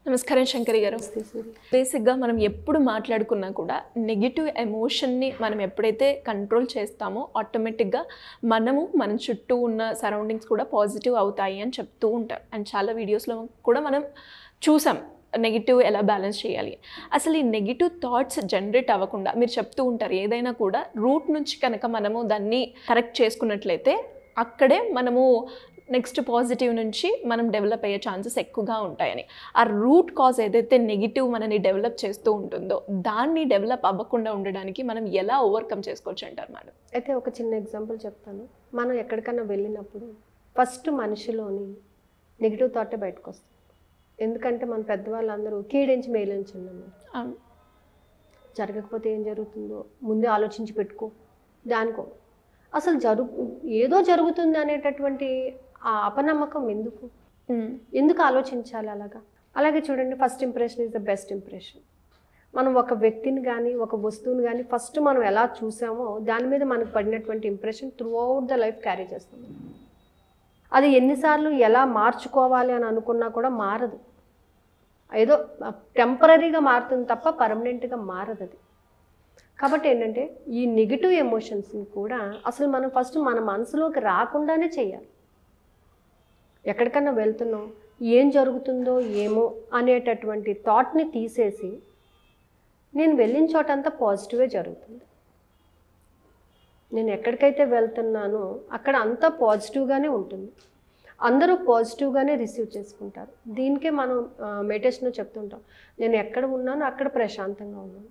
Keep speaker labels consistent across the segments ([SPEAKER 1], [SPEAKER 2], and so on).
[SPEAKER 1] నమస్కారం శంకరి గారు. బేసిక్గా మనం ఎప్పుడు మాట్లాడుకున్నా కూడా నెగిటివ్ ఎమోషన్ని మనం ఎప్పుడైతే కంట్రోల్ చేస్తామో ఆటోమేటిక్గా మన చుట్టూ ఉన్న సరౌండింగ్స్ కూడా పాజిటివ్ అవుతాయి అని చెప్తూ ఉంటారు. అండ్ చాలా వీడియోస్లో కూడా మనం చూసాం నెగిటివ్ ఎలా బ్యాలెన్స్ చేయాలి. అసలు ఈ నెగిటివ్ థాట్స్ జనరేట్ అవ్వకుండా మీరు చెప్తూ ఉంటారు ఏదైనా కూడా రూట్ నుంచి కనుక మనము దాన్ని కరెక్ట్ చేసుకున్నట్లయితే అక్కడే మనము నెక్స్ట్ పాజిటివ్ నుంచి మనం డెవలప్ అయ్యే ఛాన్సెస్ ఎక్కువగా ఉంటాయని. ఆ రూట్ కాజ్ ఏదైతే నెగిటివ్ మనని డెవలప్ చేస్తూ ఉంటుందో దాన్ని డెవలప్ అవ్వకుండా ఉండడానికి మనం ఎలా ఓవర్కమ్ చేసుకోవచ్చు అంటారు మేడం?
[SPEAKER 2] అయితే ఒక చిన్న ఎగ్జాంపుల్ చెప్తాను. మనం ఎక్కడికన్నా వెళ్ళినప్పుడు ఫస్ట్ మనిషిలోని నెగిటివ్ థాటే బయటకు వస్తుంది. ఎందుకంటే మన పెద్దవాళ్ళందరూ కీడించి మేలించి ఉన్నాము. జరగకపోతే ఏం జరుగుతుందో ముందే ఆలోచించి పెట్టుకో, దానికో అసలు ఏదో జరుగుతుంది అనేటటువంటి ఆ అపనమ్మకం ఎందుకు ఆలోచించాలి అలాగా? అలాగే చూడండి, first impression is the best impression. మనం ఒక వ్యక్తిని కానీ ఒక వస్తువుని కానీ ఫస్ట్ మనం ఎలా చూసామో దాని మీద మనకు పడినటువంటి impression through out the life carry చేస్తుంది. అది ఎన్నిసార్లు ఎలా మార్చుకోవాలి అని అనుకున్నా కూడా మారదు. ఏదో టెంపరీగా మారుతుంది తప్ప పర్మనెంట్గా మారదు అది. కాబట్టి ఏంటంటే ఈ నెగిటివ్ ఎమోషన్స్ని కూడా అసలు మనం ఫస్ట్ మన మనసులోకి రాకుండానే చేయాలి. ఎక్కడికన్నా వెళ్తున్నాం, ఏం జరుగుతుందో ఏమో అనేటటువంటి థాట్ని తీసేసి నేను వెళ్ళిన చోటంతా పాజిటివే జరుగుతుంది, నేను ఎక్కడికైతే వెళ్తున్నానో అక్కడ అంతా పాజిటివ్గానే ఉంటుంది, అందరూ పాజిటివ్గానే రిసీవ్ చేసుకుంటారు. దీనికే మనం మెడిటేషన్లో చెప్తుంటాం, నేను ఎక్కడ ఉన్నానో అక్కడ ప్రశాంతంగా ఉన్నాను,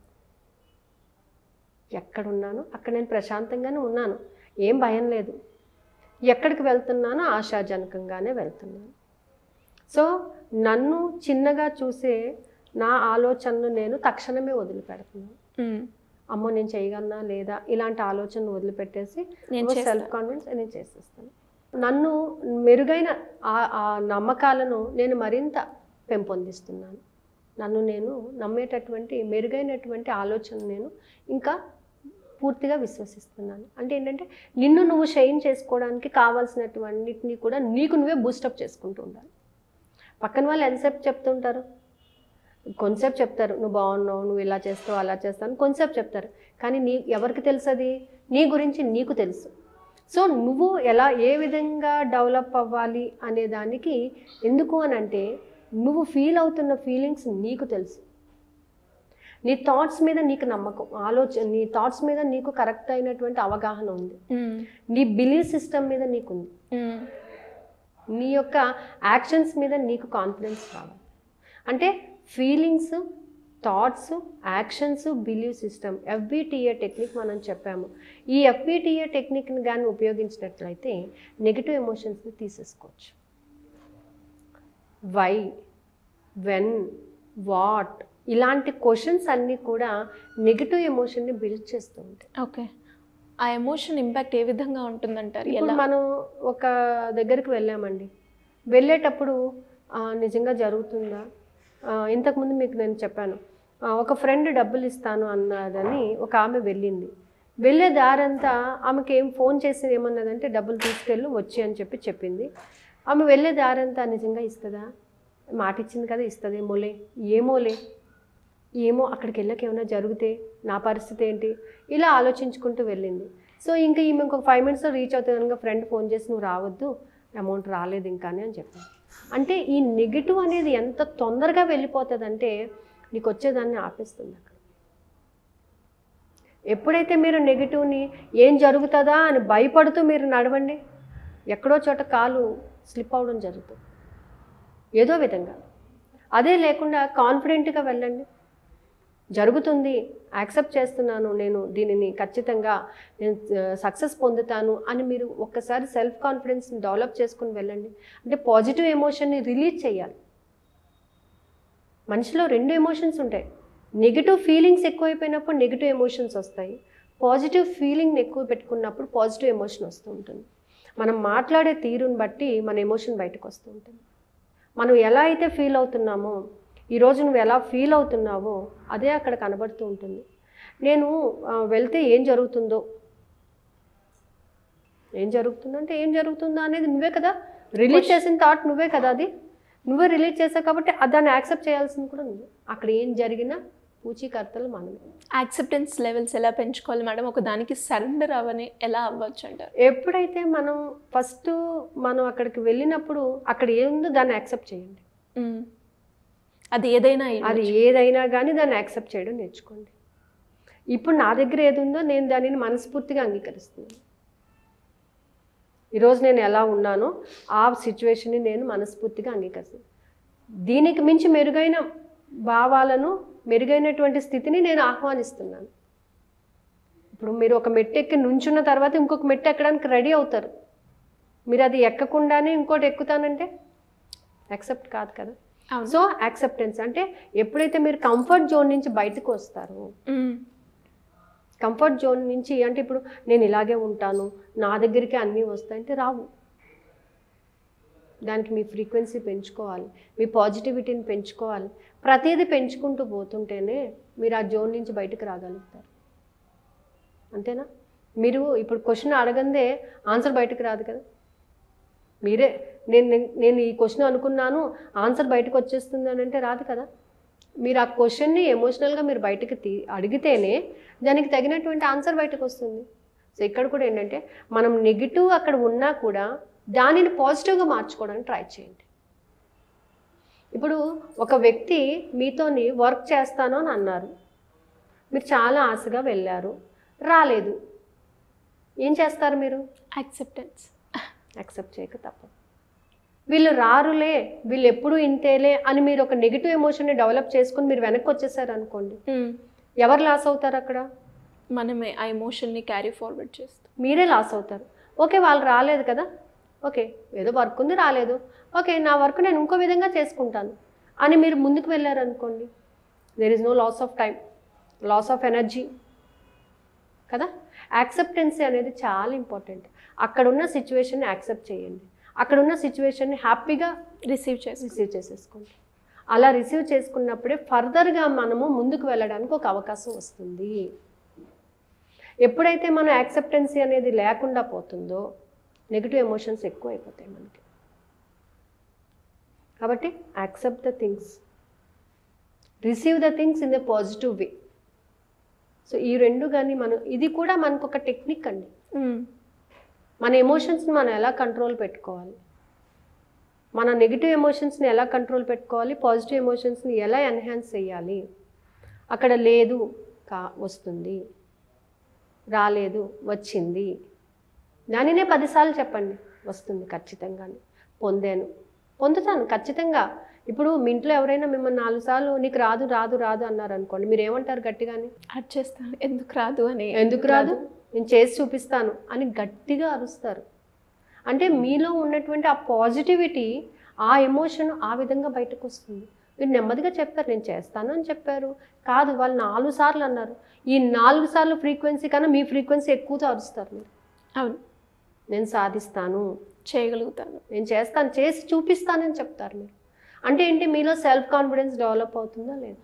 [SPEAKER 2] ఎక్కడున్నానో అక్కడ నేను ప్రశాంతంగానే ఉన్నాను, ఏం భయం లేదు, ఎక్కడికి వెళ్తున్నానో ఆశాజనకంగానే వెళ్తున్నాను. సో నన్ను చిన్నగా చూసే నా ఆలోచనలు నేను తక్షణమే వదిలిపెడుతున్నాను. అమ్మో నేను చేయగలనా లేదా ఇలాంటి ఆలోచనలు వదిలిపెట్టేసి సెల్ఫ్ కాన్ఫిడెన్స్ నేను చేసేస్తాను. నన్ను మెరుగైన ఆ నమ్మకాలను నేను మరింత పెంపొందిస్తున్నాను. నన్ను నేను నమ్మేటటువంటి మెరుగైనటువంటి ఆలోచన నేను ఇంకా పూర్తిగా విశ్వసిస్తున్నాను. అంటే ఏంటంటే నిన్ను నువ్వు షైన్ చేసుకోవడానికి కావాల్సినటువంటిని కూడా నీకు నువ్వే బూస్టప్ చేసుకుంటూ ఉండాలి. పక్కన వాళ్ళు ఎంతసేపు చెప్తుంటారు, కొంతసేపు చెప్తారు నువ్వు బాగున్నావు, నువ్వు ఇలా చేస్తావు అలా చేస్తావు కొంతసేపు చెప్తారు, కానీ ఎవరికి తెలుసు అది నీ గురించి నీకు తెలుసు. సో నువ్వు ఏ విధంగా డెవలప్ అవ్వాలి అనే దానికి ఎందుకు అని అంటే నువ్వు ఫీల్ అవుతున్న ఫీలింగ్స్ నీకు తెలుసు, నీ థాట్స్ మీద నీకు నమ్మకం, నీ థాట్స్ మీద నీకు కరెక్ట్ అయినటువంటి అవగాహన ఉంది, నీ బిలీఫ్ సిస్టమ్ మీద నీకుంది, నీ యొక్క యాక్షన్స్ మీద నీకు కాన్ఫిడెన్స్ కావాలి. అంటే feelings, thoughts, actions, believe system, FBTA technique మనం చెప్పాము. ఈ FBTA టెక్నిక్ని కానీ ఉపయోగించినట్లయితే నెగిటివ్ ఎమోషన్స్ని తీసేసుకోవచ్చు. వై, వెన్, వాట్ ఇలాంటి క్వశ్చన్స్ అన్నీ కూడా నెగిటివ్ ఎమోషన్ని బిల్డ్ చేస్తూ ఉంటాయి.
[SPEAKER 1] ఓకే, ఆ ఎమోషన్ ఇంపాక్ట్ ఏ విధంగా ఉంటుందంటారు?
[SPEAKER 2] ఇప్పుడు మనం ఒక దగ్గరికి వెళ్ళామండి, వెళ్ళేటప్పుడు నిజంగా జరుగుతుందా, ఇంతకుముందు మీకు నేను చెప్పాను ఒక ఫ్రెండ్ డబ్బులు ఇస్తాను అన్నదని ఒక ఆమె వెళ్ళింది. వెళ్ళే దారంతా ఆమెకి ఫోన్ చేసి ఏమన్నదంటే డబ్బులు తీసుకెళ్ళు వచ్చి అని చెప్పింది. ఆమె వెళ్ళే దారంతా నిజంగా ఇస్తుందా, మాట ఇచ్చింది కదా ఇస్తుంది ఏమో అక్కడికి వెళ్ళక ఏమైనా జరిగితే నా పరిస్థితి ఏంటి ఇలా ఆలోచించుకుంటూ వెళ్ళింది. సో ఇంకా ఈమె ఇంకొక 5 minutesలో రీచ్ అవుతుంది కనుక ఫ్రెండ్ ఫోన్ చేసి నువ్వు రావద్దు, అమౌంట్ రాలేదు ఇంకా అని చెప్పాను. అంటే ఈ నెగిటివ్ అనేది ఎంత తొందరగా వెళ్ళిపోతుందంటే నీకు వచ్చేదాన్ని ఆపేస్తుంది. అక్కడ ఎప్పుడైతే మీరు నెగిటివ్ని ఏం జరుగుతుందా అని భయపడుతూ మీరు నడవండి, ఎక్కడో చోట కాలు స్లిప్ అవ్వడం జరుగుతుంది ఏదో విధంగా. అదే లేకుండా కాన్ఫిడెంట్గా వెళ్ళండి, జరుగుతుంది, యాక్సెప్ట్ చేస్తున్నాను, నేను దీనిని ఖచ్చితంగా నేను సక్సెస్ పొందుతాను అని మీరు ఒక్కసారి సెల్ఫ్ కాన్ఫిడెన్స్ని డెవలప్ చేసుకుని వెళ్ళండి. అంటే పాజిటివ్ ఎమోషన్ని రిలీజ్ చేయాలి. మనిషిలో 2 ఎమోషన్స్ ఉంటాయి. నెగిటివ్ ఫీలింగ్స్ ఎక్కువైపోయినప్పుడు నెగిటివ్ ఎమోషన్స్ వస్తాయి, పాజిటివ్ ఫీలింగ్ని ఎక్కువ పెట్టుకున్నప్పుడు పాజిటివ్ ఎమోషన్ వస్తూ ఉంటుంది. మనం మాట్లాడే తీరుని బట్టి మన ఎమోషన్ బయటకు వస్తూ ఉంటుంది. మనం ఎలా అయితే ఫీల్ అవుతున్నామో ఈరోజు నువ్వు ఎలా ఫీల్ అవుతున్నావో అదే అక్కడ కనబడుతూ ఉంటుంది. నేను వెళ్తే ఏం జరుగుతుందంటే ఏం జరుగుతుందో అనేది నువ్వే కదా రిలీజ్ చేసిన థాట్, నువ్వే కదా అది. నువ్వే రిలీజ్ చేసావు కాబట్టి దాన్ని యాక్సెప్ట్ చేయాల్సింది కూడా నువ్వు. అక్కడ ఏం జరిగినా పూచీకర్తలు మనమే.
[SPEAKER 1] యాక్సెప్టెన్స్ లెవెల్స్ ఎలా పెంచుకోవాలి మేడం? ఒక దానికి సరెండర్ అవని ఎలా అవ్వచ్చు అంటారు?
[SPEAKER 2] ఎప్పుడైతే మనం ఫస్ట్ మనం అక్కడికి వెళ్ళినప్పుడు అక్కడ ఏముందో దాన్ని యాక్సెప్ట్ చేయండి.
[SPEAKER 1] అది ఏదైనా
[SPEAKER 2] కానీ దాన్ని యాక్సెప్ట్ చేయడం నేర్చుకోండి. ఇప్పుడు నా దగ్గర ఏది ఉందో నేను దానిని మనస్ఫూర్తిగా అంగీకరిస్తున్నాను. ఈరోజు నేను ఎలా ఉన్నానో ఆ సిచ్యువేషన్ని నేను మనస్ఫూర్తిగా అంగీకరిస్తాను. దీనికి మించి మెరుగైన భావాలను, మెరుగైనటువంటి స్థితిని నేను ఆహ్వానిస్తున్నాను. ఇప్పుడు మీరు ఒక మెట్టు ఎక్కి నుంచున్న తర్వాత ఇంకొక మెట్టు ఎక్కడానికి రెడీ అవుతారు. మీరు అది ఎక్కకుండానే ఇంకోటి ఎక్కుతానంటే యాక్సెప్ట్ కాదు కదా. సో యాక్సెప్టెన్స్ అంటే ఎప్పుడైతే మీరు కంఫర్ట్ జోన్ నుంచి బయటకు వస్తారో, కంఫర్ట్ జోన్ నుంచి అంటే ఇప్పుడు నేను ఇలాగే ఉంటాను, నా దగ్గరికి అన్నీ వస్తాయంటే రావు. దానికి మీ ఫ్రీక్వెన్సీ పెంచుకోవాలి, మీ పాజిటివిటీని పెంచుకోవాలి. ప్రతిదీ పెంచుకుంటూ పోతుంటేనే మీరు ఆ జోన్ నుంచి బయటకు రాగలుగుతారు. అంతేనా? మీరు ఇప్పుడు క్వశ్చన్ అడగందే ఆన్సర్ బయటకు రాదు కదా. మీరే నేను ఈ క్వశ్చన్ అనుకున్నాను, ఆన్సర్ బయటకు వచ్చేస్తుంది అని అంటే రాదు కదా. మీరు ఆ క్వశ్చన్ని ఎమోషనల్గా మీరు బయటకు అడిగితేనే దానికి తగినటువంటి ఆన్సర్ బయటకు వస్తుంది. సో ఇక్కడ కూడా ఏంటంటే మనం నెగిటివ్ అక్కడ ఉన్నా కూడా దానిని పాజిటివ్గా మార్చుకోవడానికి ట్రై చేయండి. ఇప్పుడు ఒక వ్యక్తి మీతోని వర్క్ చేస్తాను అని అన్నారు, మీరు చాలా ఆశగా వెళ్ళారు, రాలేదు, ఏం చేస్తారు మీరు? యాక్సెప్ట్ చేయక తప్పదు. వీళ్ళు రారులే, వీళ్ళు ఎప్పుడు ఇంతేలే అని మీరు ఒక నెగిటివ్ ఎమోషన్ని డెవలప్ చేసుకొని మీరు వెనక్కి వచ్చేసారు అనుకోండి, ఎవరు లాస్ అవుతారు? అక్కడ
[SPEAKER 1] మనమే ఆ ఎమోషన్ని క్యారీ ఫార్వర్డ్ చేస్తాం,
[SPEAKER 2] మీరే లాస్ అవుతారు. ఓకే, వాళ్ళు రాలేదు కదా, ఓకే ఏదో వర్క్ ఉంది రాలేదు, ఓకే నా వర్క్ నేను ఇంకో విధంగా చేసుకుంటాను అని మీరు ముందుకు వెళ్ళారనుకోండి, there is no loss of time, loss of energy కదా. యాక్సెప్టెన్సీ అనేది చాలా ఇంపార్టెంట్. అక్కడున్న సిచ్యువేషన్ని యాక్సెప్ట్ చేయండి, అక్కడున్న సిచ్యువేషన్ని హ్యాపీగా రిసీవ్ చేసేసుకోండి. అలా రిసీవ్ చేసుకున్నప్పుడే ఫర్దర్గా మనము ముందుకు వెళ్ళడానికి ఒక అవకాశం వస్తుంది. ఎప్పుడైతే మనం యాక్సెప్టెన్సీ అనేది లేకుండా పోతుందో నెగిటివ్ ఎమోషన్స్ ఎక్కువ అయిపోతాయి మనకి. కాబట్టి accept the things, receive the things in the positive way. So ఈ రెండు కానీ మనం, ఇది కూడా మనకు ఒక టెక్నిక్ అండి. మన ఎమోషన్స్ని మనం ఎలా కంట్రోల్ పెట్టుకోవాలి, మన నెగిటివ్ ఎమోషన్స్ని ఎలా కంట్రోల్ పెట్టుకోవాలి, పాజిటివ్ ఎమోషన్స్ని ఎలా ఎన్హాన్స్ చేయాలి. అక్కడ లేదు వస్తుంది, రాలేదు వచ్చింది, దానినే 10 సార్లు చెప్పండి, వస్తుంది ఖచ్చితంగానే, పొందుతాను ఖచ్చితంగా. ఇప్పుడు మీ ఇంట్లో ఎవరైనా మిమ్మల్ని 4 సార్లు నీకు రాదు రాదు రాదు అన్నారు అనుకోండి, మీరు ఏమంటారు? గట్టిగానే
[SPEAKER 1] అరిచేస్తాను, ఎందుకు రాదు అని.
[SPEAKER 2] ఎందుకు రాదు, నేను చేసి చూపిస్తాను అని గట్టిగా అరుస్తారు. అంటే మీలో ఉన్నటువంటి ఆ పాజిటివిటీ, ఆ ఎమోషన్ ఆ విధంగా బయటకు వస్తుంది. మీరు నెమ్మదిగా చెప్తారు, నేను చేస్తాను అని చెప్పారు, కాదు వాళ్ళు 4 సార్లు అన్నారు. ఈ 4 సార్లు ఫ్రీక్వెన్సీ కన్నా మీ ఫ్రీక్వెన్సీ ఎక్కువతో అరుస్తారు మీరు.
[SPEAKER 1] అవును,
[SPEAKER 2] నేను సాధిస్తాను,
[SPEAKER 1] చేయగలుగుతాను,
[SPEAKER 2] నేను చేస్తాను, చేసి చూపిస్తానని చెప్తారు మీరు. అంటే ఏంటి? మీలో సెల్ఫ్ కాన్ఫిడెన్స్ డెవలప్ అవుతుందా లేదా?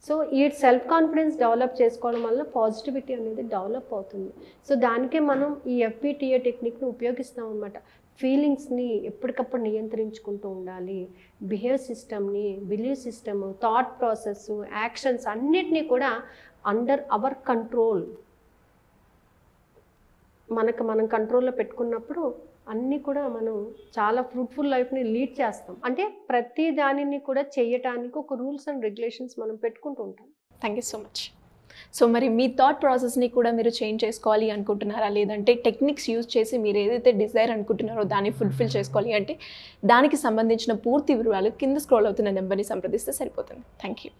[SPEAKER 2] సో ఈ సెల్ఫ్ కాన్ఫిడెన్స్ డెవలప్ చేసుకోవడం వల్ల పాజిటివిటీ అనేది డెవలప్ అవుతుంది. సో దానికే మనం ఈ FBTA టెక్నిక్ని ఉపయోగిస్తాం అనమాట. ఫీలింగ్స్ని ఎప్పటికప్పుడు నియంత్రించుకుంటూ ఉండాలి. బిహేవ్ సిస్టమ్ని, believe system, thought process, actions అన్నిటినీ కూడా అండర్ అవర్ కంట్రోల్, మనం కంట్రోల్లో పెట్టుకున్నప్పుడు అన్నీ కూడా మనం చాలా ఫ్రూట్ఫుల్ లైఫ్ని లీడ్ చేస్తాం. అంటే ప్రతి దానిని కూడా చేయటానికి ఒక రూల్స్ అండ్ రెగ్యులేషన్స్ మనం పెట్టుకుంటూ ఉంటాం.
[SPEAKER 1] Thank you so much. So మరి మీ థాట్ ప్రాసెస్ని కూడా మీరు చేంజ్ చేసుకోవాలి అనుకుంటున్నారా, లేదంటే టెక్నిక్స్ యూజ్ చేసి మీరు ఏదైతే డిజైర్ అనుకుంటున్నారో దాన్ని ఫుల్ఫిల్ చేసుకోవాలి అంటే దానికి సంబంధించిన పూర్తి వివరాలు కింద స్క్రోల్ అవుతున్న నెంబర్ని సంప్రదిస్తే సరిపోతుంది. Thank you.